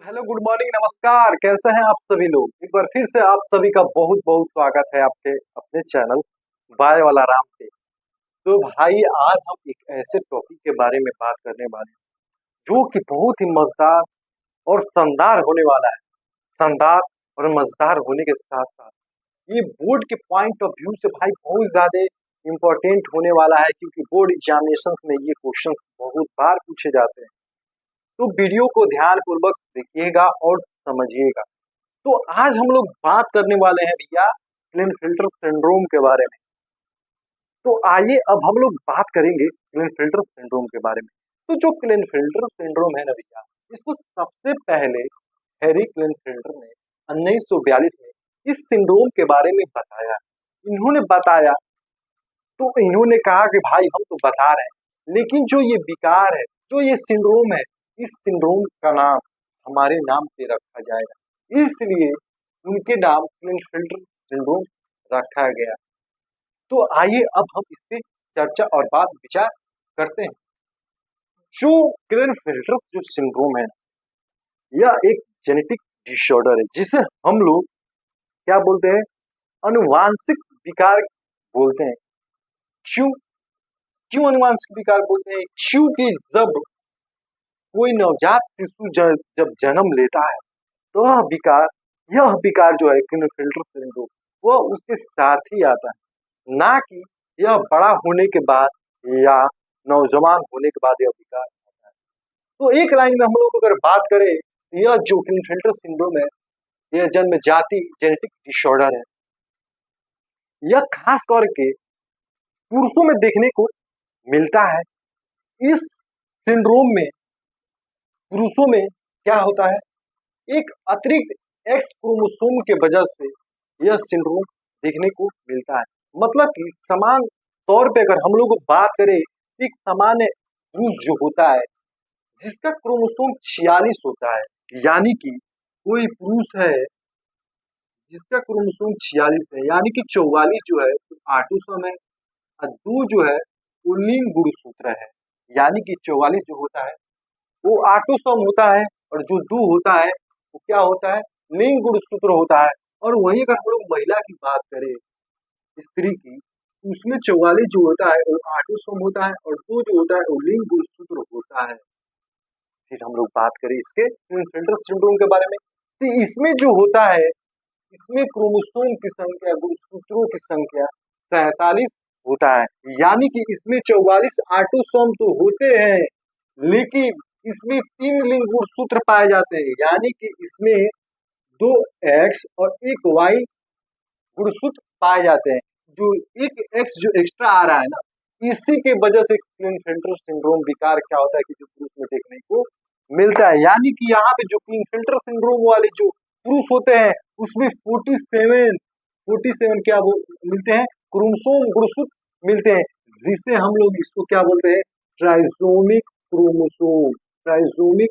Hello, good morning, नमस्कार। कैसे हैं आप सभी लोग? एक बार फिर से आप सभी का बहुत बहुत स्वागत है आपके अपने चैनल बाय वाला राम पे। तो भाई, आज हम एक ऐसे टॉपिक के बारे में बात करने वाले हैं जो कि बहुत ही मजेदार और शानदार होने वाला है। शानदार और मजेदार होने के साथ साथ ये बोर्ड के पॉइंट ऑफ व्यू से भाई बहुत ज्यादा इम्पोर्टेंट होने वाला है, क्योंकि बोर्ड एग्जामिनेशन में ये क्वेश्चन बहुत बार पूछे जाते हैं। तो वीडियो को ध्यान पूर्वक देखिएगा और समझिएगा। तो आज हम लोग बात करने वाले हैं भैया क्लिनफिल्टर सिंड्रोम के बारे में। तो आइए अब हम लोग बात करेंगे क्लिनफिल्टर सिंड्रोम के बारे में। तो जो क्लिनफिल्टर सिंड्रोम है ना भैया, इसको सबसे पहले हैरी क्लिनफिल्टर ने 1942 में इस सिंड्रोम के बारे में बताया। इन्होंने बताया तो इन्होंने कहा कि भाई हम तो बता रहे हैं, लेकिन जो ये विकार है, जो ये सिंड्रोम है, इस सिंड्रोम का नाम हमारे नाम पे रखा जाएगा। इसलिए उनके नाम क्लिनफिल्टर सिंड्रोम रखा गया। तो आइए अब हम इस पे चर्चा और बात विचार करते हैं। जो क्लिनफिल्टर जो सिंड्रोम है, यह एक जेनेटिक डिसऑर्डर है, जिसे हम लोग क्या बोलते हैं, अनुवांशिक विकार बोलते हैं। क्यों क्यों अनुवांशिक विकार बोलते हैं? क्योंकि जब कोई नवजात शिशु जब जन्म लेता है तो यह विकार जो है क्लिनफिल्टर सिंड्रोम, वह उसके साथ ही आता है, ना कि यह बड़ा होने के बाद या नौजवान होने के बाद यह विकार आता है। तो एक लाइन में हम लोग अगर बात करें, यह जो क्लिनफिल्टर सिंड्रोम है, यह जन्म जाति जेनेटिक डिसऑर्डर है। यह खास करके पुरुषों में देखने को मिलता है। इस सिंड्रोम में पुरुषों में क्या होता है, एक अतिरिक्त एक्स क्रोमोसोम के वजह से यह सिंड्रोम देखने को मिलता है। मतलब कि समान तौर पे अगर हम लोग बात करें, एक सामान्य पुरुष जो होता है जिसका क्रोमोसोम 46 होता है, यानी कि कोई पुरुष है जिसका क्रोमोसोम 46 है, यानी कि 44 जो है तो ऑटोसोम है, और 2 जो है वो लिंग गुणसूत्र है। यानी कि 44 जो होता है वो ऑटोसोम होता है, और जो 2 होता है वो क्या होता है, लिंग गुणसूत्र होता है। और वही अगर हम लोग महिला की बात करें, स्त्री की, उसमें 44 जो होता है वो ऑटोसोम होता है, और 2 जो होता है वो लिंग गुणसूत्र होता है। फिर हम लोग बात करें इसके क्लिनफिल्टर सिंड्रोम के बारे में, तो इसमें जो होता है, इसमें क्रोमोसोम की संख्या, गुणसूत्रों की संख्या 47 होता है। यानी कि इसमें 44 ऑटोसोम तो होते हैं, लेकिन इसमें 3 लिंग गुणसूत्र पाए जाते हैं। यानी कि इसमें 2 एक्स और 1 वाई गुणसूत्र पाए जाते हैं। जो एक एक्स जो एक्स्ट्रा आ रहा है ना, इसी के वजह से क्लिनफिल्टर सिंड्रोम विकार क्या होता है कि जो पुरुष में देखने को मिलता है। यानी कि यहाँ पे जो क्लिनफिल्टर सिंड्रोम वाले जो पुरुष होते हैं, उसमें 47 क्या वो मिलते हैं, क्रोमोसोम गुणसूत्र मिलते हैं, जिसे हम लोग इसको क्या बोलते हैं, ट्राइसोमिक क्रोमोसोम। ट्राइसोमिक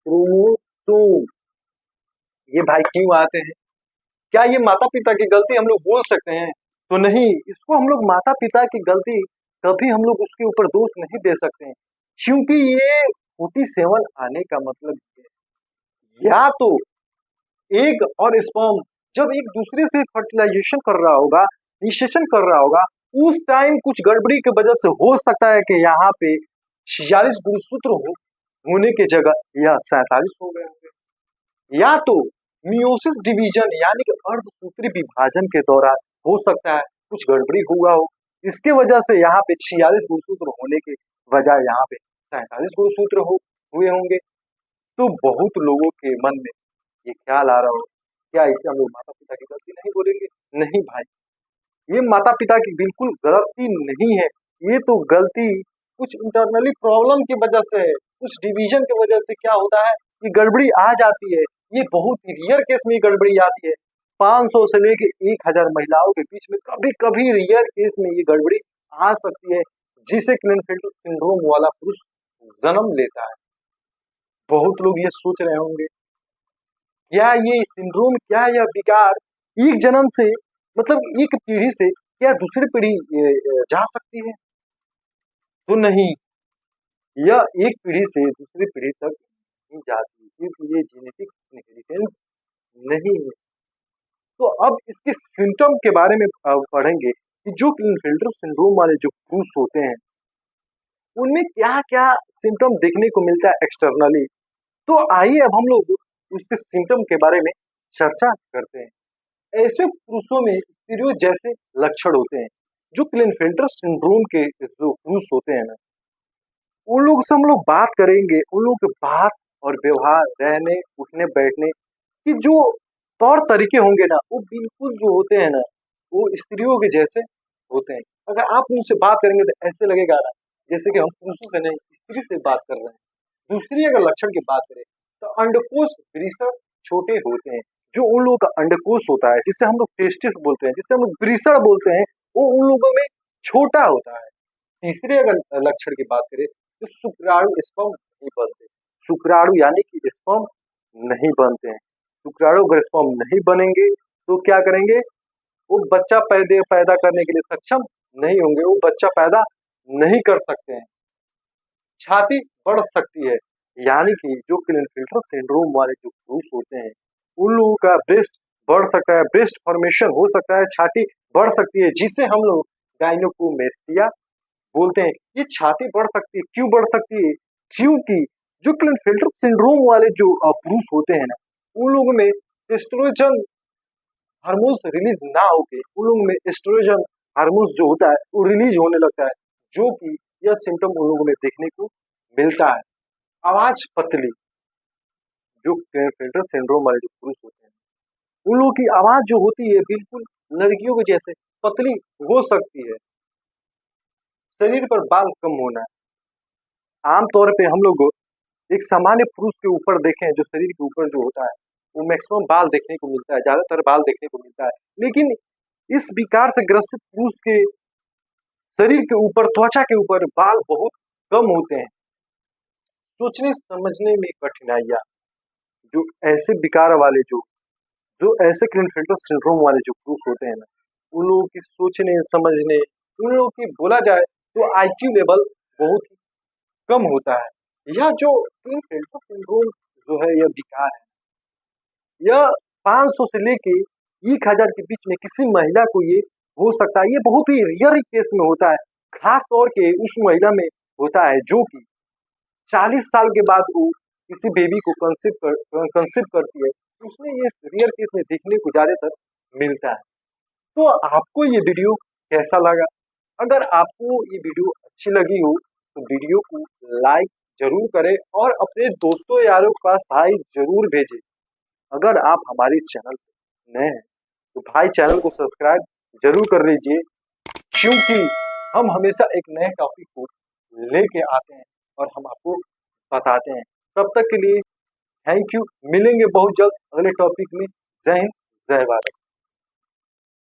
क्रोमोसोम ये भाई क्यों आते हैं? क्या ये माता पिता की गलती हम लोग बोल सकते हैं? तो नहीं, इसको हम लोग माता पिता की गलती कभी हम लोग उसके ऊपर दोष नहीं दे सकते हैं, क्योंकि ये 47 आने का मतलब या तो एग और स्पर्म जब एक दूसरे से फर्टिलाइजेशन कर रहा होगा, निषेचन कर रहा होगा, उस टाइम कुछ गड़बड़ी की वजह से हो सकता है कि यहाँ पे 46 गुणसूत्र होने की जगह यह 47 हो गए होंगे। या तो मियोसिस डिवीजन यानी कि अर्धसूत्री विभाजन के दौरान हो सकता है कुछ गड़बड़ी हुआ हो, इसके वजह से यहाँ पे 46 गुणसूत्र होने के बजाय यहाँ पे 47 गुणसूत्र हुए होंगे। तो बहुत लोगों के मन में ये ख्याल आ रहा हो, क्या इसे हम लोग माता पिता की गलती नहीं बोलेंगे? नहीं भाई, ये माता पिता की बिल्कुल गलती नहीं है। ये तो गलती कुछ इंटरनली प्रॉब्लम की वजह से, कुछ डिवीजन की वजह से क्या होता है, ये गड़बड़ी आ जाती है। ये बहुत ही रियर केस में गड़बड़ी आती है। 500 से लेके 1000 महिलाओं के बीच में कभी कभी रियर केस में ये गड़बड़ी आ सकती है, जिसे क्लिनफिल्टर सिंड्रोम वाला पुरुष जन्म लेता है। बहुत लोग ये सोच रहे होंगे, क्या ये सिंड्रोम, क्या यह विकार एक जन्म से, मतलब एक पीढ़ी से क्या दूसरी पीढ़ी जा सकती है? तो नहीं, यह एक पीढ़ी से दूसरी पीढ़ी तक नहीं जाती क्योंकि ये जेनेटिक इनहेरिटेंस नहीं है। तो अब इसके सिम्टम के बारे में पढ़ेंगे कि जो क्लिनफेल्टर सिंड्रोम वाले जो पुरुष होते हैं उनमें क्या क्या सिम्टम देखने को मिलता है एक्सटर्नली। तो आइए अब हम लोग उसके सिम्टम के बारे में चर्चा करते हैं। ऐसे पुरुषों में स्टीरियो जैसे लक्षण होते हैं। जो क्लिनफेल्टर सिंड्रोम के जो पुरुष होते हैं ना, उन लोग से हम लोग बात करेंगे। उन लोगों के बात और व्यवहार, रहने उठने बैठने कि जो तौर तरीके होंगे ना, वो बिल्कुल जो होते हैं ना, वो स्त्रियों के जैसे होते हैं। अगर आप उनसे बात करेंगे तो ऐसे लगेगा ना जैसे कि हम पुरुषों से नहीं स्त्री से बात कर रहे हैं। दूसरी अगर लक्षण की बात करें तो अंडकोश वृषण छोटे होते हैं। जो उन लोगों का अंडकोश होता है, जिससे हम लोग टेस्टिस बोलते हैं, जिससे हम लोग वृषण बोलते हैं, वो उन लोगों में छोटा होता है। तीसरे अगर लक्षण की बात करें तो शुक्राणु स्पर्म नहीं बनते। शुक्राणु यानी कि स्पर्म नहीं बनते हैं। शुक्राणु अगर स्पर्म नहीं बनेंगे तो क्या करेंगे, वो बच्चा पैदा करने के लिए सक्षम नहीं होंगे, वो बच्चा पैदा नहीं कर सकते हैं। छाती बढ़ सकती है, यानी कि जो क्लिनफिल्टर सिंड्रोम वाले जो पुरुष होते हैं उन लोगों का ब्रेस्ट बढ़ सकता है, ब्रेस्ट फॉर्मेशन हो सकता है, छाती बढ़ सकती है, जिसे हम लोग गायनोकोमेस्टिया बोलते हैं। ये छाती बढ़ सकती है, क्यों बढ़ सकती है? क्योंकि जो क्लिनफिल्टर सिंड्रोम वाले जो पुरुष होते हैं ना, उन लोगों में एस्ट्रोजन हार्मोन्स रिलीज ना होके उन लोगों में एस्ट्रोजन हार्मोन्स जो होता है वो रिलीज होने लगता है, जो कि यह सिम्टम उन लोगों में देखने को मिलता है। आवाज पतली, जो क्लिनफिल्टर सिंड्रोम वाले जो पुरुष होते हैं उन लोगों की आवाज जो होती है बिल्कुल लड़कियों के जैसे पतली हो सकती है। शरीर पर बाल कम होना, आमतौर पे हम लोग एक सामान्य पुरुष के ऊपर देखें, जो शरीर के ऊपर जो होता है वो मैक्सिमम बाल देखने को मिलता है, ज्यादातर बाल देखने को मिलता है। लेकिन इस विकार से ग्रसित पुरुष के शरीर के ऊपर, त्वचा के ऊपर बाल बहुत कम होते हैं। सोचने समझने में कठिनाइयां, जो ऐसे विकार वाले जो ऐसे क्लिनफिल्टर सिंड्रोम वाले जो पुरुष होते हैं ना, उन लोगों की सोचने समझने, उन लोगों की बोला जाए तो आईक्यू लेवल बहुत कम होता है। यह जो क्लिनफिल्टर सिंड्रोम जो है यह विकार है, यह 500 से लेके 1000 के बीच में किसी महिला को ये हो सकता है। ये बहुत ही रेयर केस में होता है, खास तौर के उस महिला में होता है जो कि 40 साल के बाद वो किसी बेबी को कंसीव करती है। उसमें ये रेयर केस में देखने को ज्यादातर मिलता है। तो आपको ये वीडियो कैसा लगा? अगर आपको ये वीडियो अच्छी लगी हो तो वीडियो को लाइक जरूर करें और अपने दोस्तों यारों के पास भाई जरूर भेजें। अगर आप हमारे इस चैनल पर नए हैं तो भाई चैनल को सब्सक्राइब जरूर कर लीजिए, क्योंकि हम हमेशा एक नए टॉपिक को लेके आते हैं और हम आपको बताते हैं। तब तक के लिए थैंक यू। मिलेंगे बहुत जल्द अगले टॉपिक में। जय हिंद, जय भारत।